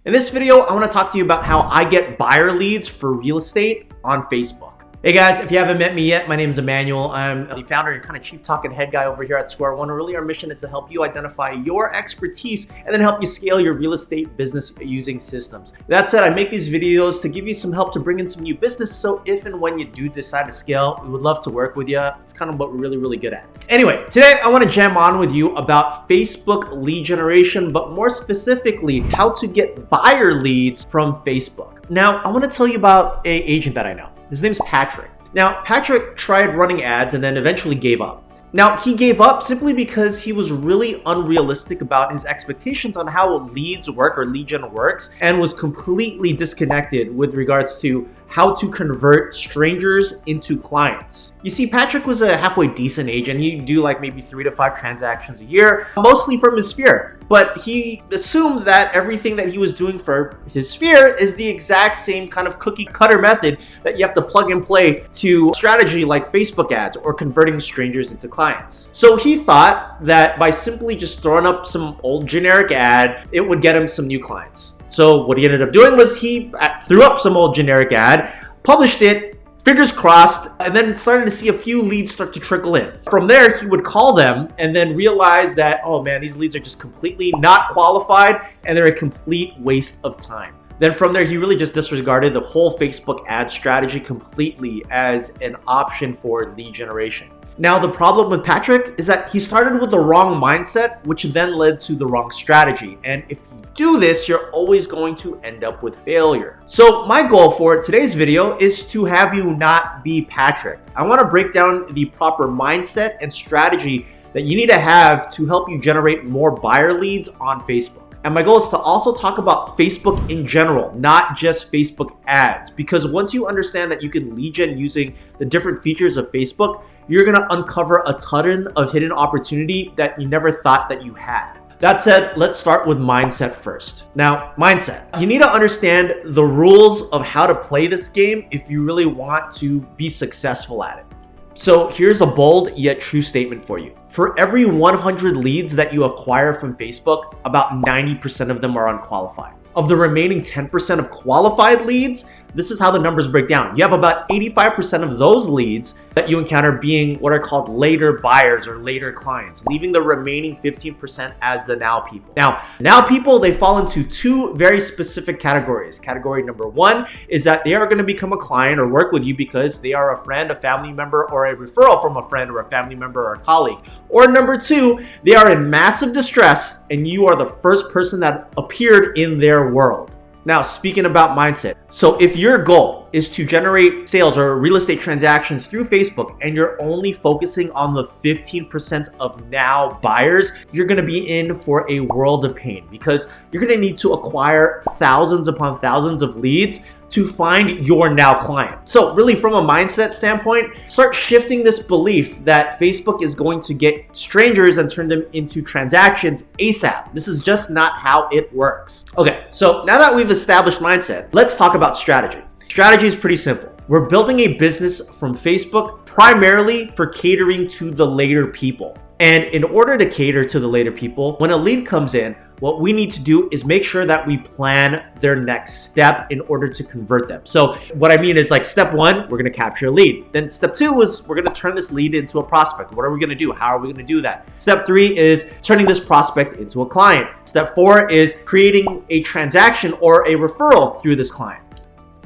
In this video, I want to talk to you about how I get buyer leads for real estate on Facebook. Hey guys, if you haven't met me yet, my name is Emmanuel. I'm the founder and kind of chief talking head guy over here at Square One. Really, our mission is to help you identify your expertise and then help you scale your real estate business using systems. That said, I make these videos to give you some help to bring in some new business. So if and when you do decide to scale, we would love to work with you. It's kind of what we're really good at. Anyway, today I want to jam on with you about Facebook lead generation, but more specifically, how to get buyer leads from Facebook. Now, I want to tell you about an agent that I know. His name's Patrick. Now, Patrick tried running ads and then eventually gave up. Now, he gave up simply because he was really unrealistic about his expectations on how leads work or lead gen works, and was completely disconnected with regards to how to convert strangers into clients. You see, Patrick was a halfway decent agent. He'd do like maybe 3 to 5 transactions a year, mostly from his sphere. But he assumed that everything that he was doing for his sphere is the exact same kind of cookie cutter method that you have to plug and play to strategy like Facebook ads or converting strangers into clients. So he thought that by simply just throwing up some old generic ad, it would get him some new clients. So what he ended up doing was he threw up some old generic ad, published it, fingers crossed, and then started to see a few leads start to trickle in. From there, he would call them and then realize that, oh man, these leads are just completely not qualified and they're a complete waste of time. Then from there, he really just disregarded the whole Facebook ad strategy completely as an option for lead generation. Now, the problem with Patrick is that he started with the wrong mindset, which then led to the wrong strategy. And if you do this, you're always going to end up with failure. So my goal for today's video is to have you not be Patrick. I want to break down the proper mindset and strategy that you need to have to help you generate more buyer leads on Facebook. And my goal is to also talk about Facebook in general, not just Facebook ads. Because once you understand that you can lead gen using the different features of Facebook, you're gonna uncover a ton of hidden opportunity that you never thought that you had. That said, let's start with mindset first. Now, mindset. You need to understand the rules of how to play this game if you really want to be successful at it. So here's a bold yet true statement for you. For every 100 leads that you acquire from Facebook, about 90% of them are unqualified. Of the remaining 10% of qualified leads, this is how the numbers break down. You have about 85% of those leads that you encounter being what are called later buyers or later clients, leaving the remaining 15% as the now people. Now people, they fall into 2 very specific categories. Category number 1 is that they are going to become a client or work with you because they are a friend, a family member, or a referral from a friend or a family member or a colleague. Or number 2, they are in massive distress and you are the first person that appeared in their world. Now, speaking about mindset. So if your goal is to generate sales or real estate transactions through Facebook and you're only focusing on the 15% of now buyers, you're gonna be in for a world of pain because you're gonna need to acquire thousands upon thousands of leads to find your now client. So really from a mindset standpoint, start shifting this belief that Facebook is going to get strangers and turn them into transactions ASAP. This is just not how it works. Okay, so now that we've established mindset, let's talk about strategy. Strategy is pretty simple. We're building a business from Facebook primarily for catering to the later people. And in order to cater to the later people, when a lead comes in, what we need to do is make sure that we plan their next step in order to convert them. So what I mean is like step 1, we're gonna capture a lead. Then step 2 is we're gonna turn this lead into a prospect. What are we gonna do? How are we gonna do that? Step 3 is turning this prospect into a client. Step 4 is creating a transaction or a referral through this client.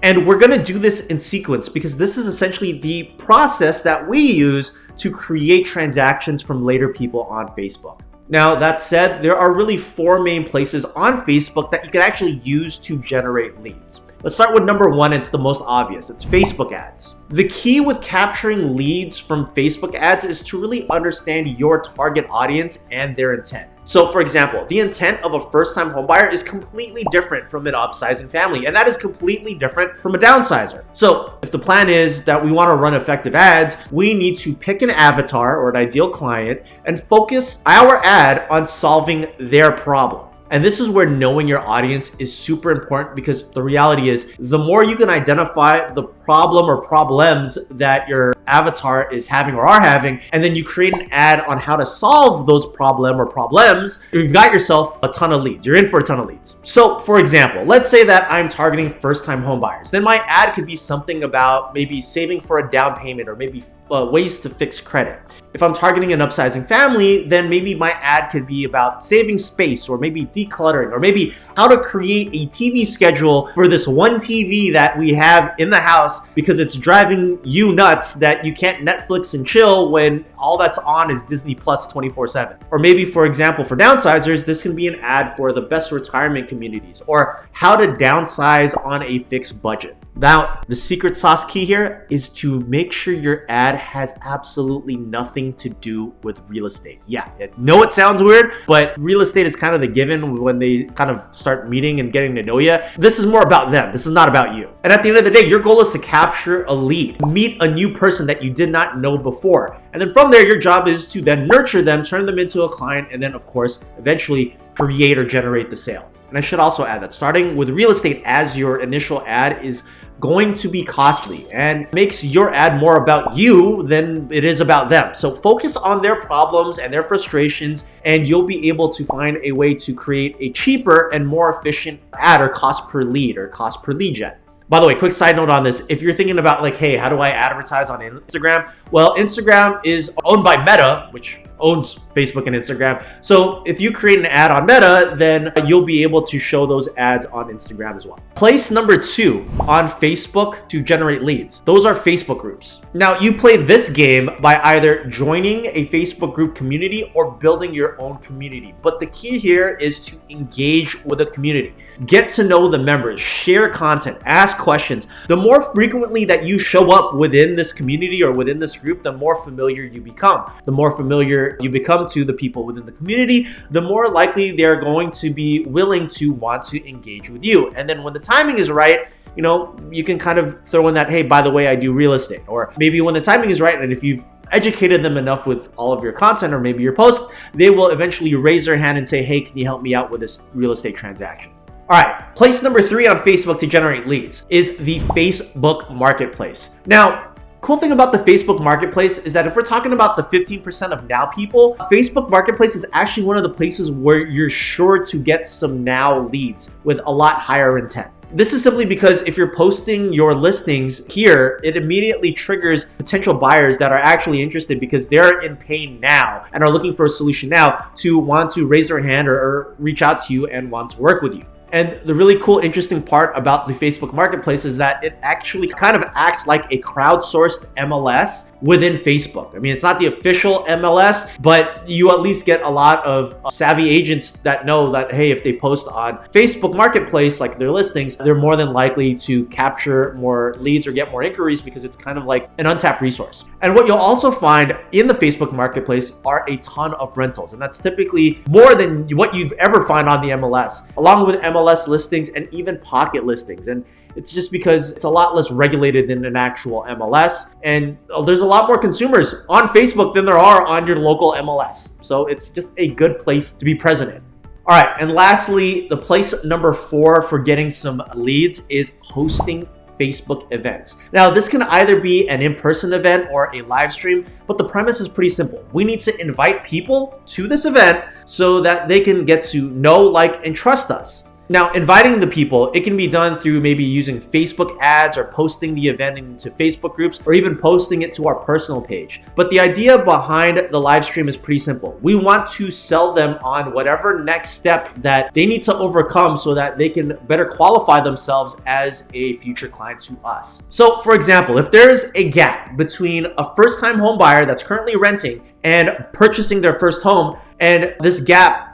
And we're gonna do this in sequence because this is essentially the process that we use to create transactions from later people on Facebook. Now, that said, there are really 4 main places on Facebook that you can actually use to generate leads. Let's start with number 1. It's the most obvious. It's Facebook ads. The key with capturing leads from Facebook ads is to really understand your target audience and their intent. So for example, the intent of a first-time homebuyer is completely different from an upsizing family, and that is completely different from a downsizer. So if the plan is that we want to run effective ads, we need to pick an avatar or an ideal client and focus our ad on solving their problem. And this is where knowing your audience is super important, because the reality is the more you can identify the problem or problems that your avatar is having or are having, and then you create an ad on how to solve those problem or problems, you've got yourself a ton of leads. You're in for a ton of leads. So for example, let's say that I'm targeting first-time home buyers. Then my ad could be something about maybe saving for a down payment, or maybe ways to fix credit. If I'm targeting an upsizing family, then maybe my ad could be about saving space, or maybe decluttering, or maybe how to create a TV schedule for this one TV that we have in the house because it's driving you nuts that you can't Netflix and chill when all that's on is Disney Plus 24/7. Or maybe, for example, for downsizers, this can be an ad for the best retirement communities, or how to downsize on a fixed budget. Now, the secret sauce key here is to make sure your ad has absolutely nothing to do with real estate. Yeah, I know it sounds weird, but real estate is kind of the given when they kind of start meeting and getting to know you. This is more about them. This is not about you. And at the end of the day, your goal is to capture a lead, meet a new person that you did not know before. And then from there, your job is to then nurture them, turn them into a client, and then of course, eventually create or generate the sale. And I should also add that starting with real estate as your initial ad is going to be costly and makes your ad more about you than it is about them. So focus on their problems and their frustrations, and you'll be able to find a way to create a cheaper and more efficient ad, or cost per lead, or cost per lead gen. By the way, quick side note on this. If you're thinking about like, hey, how do I advertise on Instagram? Well, Instagram is owned by Meta, which owns Facebook and Instagram. So if you create an ad on Meta, then you'll be able to show those ads on Instagram as well. Place number 2 on Facebook to generate leads. Those are Facebook groups. Now you play this game by either joining a Facebook group community or building your own community. But the key here is to engage with a community. Get to know the members, share content, ask questions. The more frequently that you show up within this community or within this group, the more familiar you become. The more familiar you become to the people within the community, the more likely they're going to be willing to want to engage with you. And then when the timing is right, you know, you can kind of throw in that, hey, by the way, I do real estate. Or maybe when the timing is right, and if you've educated them enough with all of your content or maybe your posts, they will eventually raise their hand and say, hey, can you help me out with this real estate transaction? All right, place number 3 on Facebook to generate leads is the Facebook Marketplace. Now, cool thing about the Facebook Marketplace is that if we're talking about the 15% of now people, Facebook Marketplace is actually one of the places where you're sure to get some now leads with a lot higher intent. This is simply because if you're posting your listings here, it immediately triggers potential buyers that are actually interested because they're in pain now and are looking for a solution now to want to raise their hand or reach out to you and want to work with you. And the really cool, interesting part about the Facebook Marketplace is that it actually kind of acts like a crowdsourced MLS within Facebook. I mean, it's not the official MLS, but you at least get a lot of savvy agents that know that, hey, if they post on Facebook Marketplace, like their listings, they're more than likely to capture more leads or get more inquiries because it's kind of like an untapped resource. And what you'll also find in the Facebook Marketplace are a ton of rentals. And that's typically more than what you've ever find on the MLS, along with MLS listings and even pocket listings. And it's just because it's a lot less regulated than an actual MLS. And there's a lot more consumers on Facebook than there are on your local MLS. So it's just a good place to be present in. All right, and lastly, the place number 4 for getting some leads is hosting Facebook events. Now, this can either be an in-person event or a live stream, but the premise is pretty simple. We need to invite people to this event so that they can get to know, like, and trust us. Now, inviting the people, it can be done through maybe using Facebook ads or posting the event into Facebook groups or even posting it to our personal page. But the idea behind the live stream is pretty simple. We want to sell them on whatever next step that they need to overcome so that they can better qualify themselves as a future client to us. So for example, if there's a gap between a first-time home buyer that's currently renting and purchasing their first home, and this gap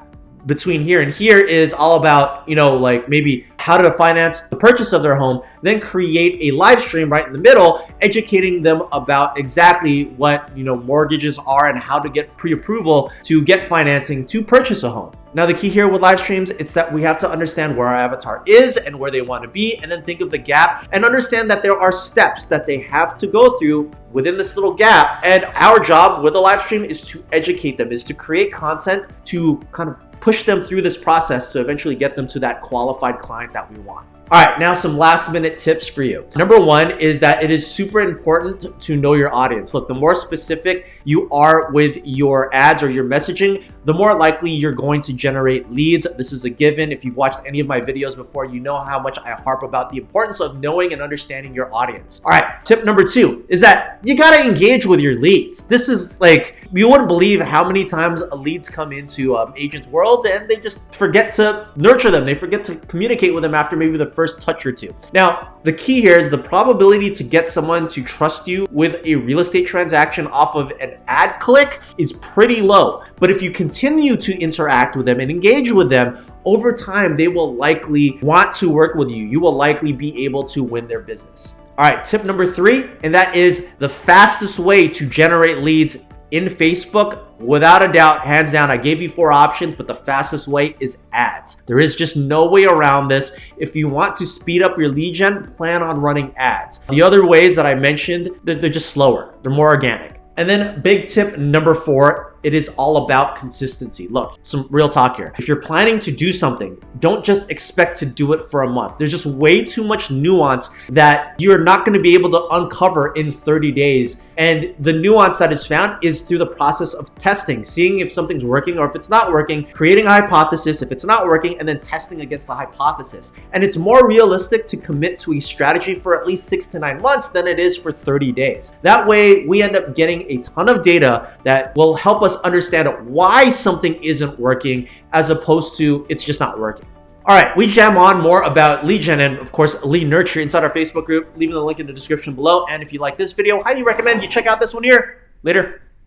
between here and here is all about, like maybe how to finance the purchase of their home, then create a live stream right in the middle, educating them about exactly what, mortgages are and how to get pre-approval to get financing to purchase a home. Now, the key here with live streams, it's that we have to understand where our avatar is and where they want to be, and then think of the gap and understand that there are steps that they have to go through within this little gap. And our job with a live stream is to educate them, is to create content to kind of push them through this process to eventually get them to that qualified client that we want. All right, now some last minute tips for you. Number one is that it is super important to know your audience. Look, the more specific you are with your ads or your messaging, the more likely you're going to generate leads. This is a given. If you've watched any of my videos before, you know how much I harp about the importance of knowing and understanding your audience. All right, tip number two is that you gotta engage with your leads. This is like, you wouldn't believe how many times leads come into agents' worlds and they just forget to nurture them. They forget to communicate with them after maybe the first touch or two. Now, the key here is the probability to get someone to trust you with a real estate transaction off of an ad click is pretty low. But if you continue to interact with them and engage with them, over time, they will likely want to work with you. You will likely be able to win their business. All right, tip number three, and that is the fastest way to generate leads in Facebook, without a doubt, hands down. I gave you 4 options, but the fastest way is ads. There is just no way around this. If you want to speed up your lead gen, plan on running ads. The other ways that I mentioned, they're just slower. They're more organic. And then big tip number 4, it is all about consistency. Look, some real talk here. If you're planning to do something, don't just expect to do it for a month. There's just way too much nuance that you're not going to be able to uncover in 30 days. And the nuance that is found is through the process of testing, seeing if something's working or if it's not working, creating a hypothesis if it's not working, and then testing against the hypothesis. And it's more realistic to commit to a strategy for at least 6 to 9 months than it is for 30 days. That way, we end up getting a ton of data that will help us understand why something isn't working as opposed to it's just not working. All right, we jam on more about lead gen and of course lead nurture inside our Facebook group. Leaving the link in the description below. And if you like this video, highly recommend you check out this one here. Later.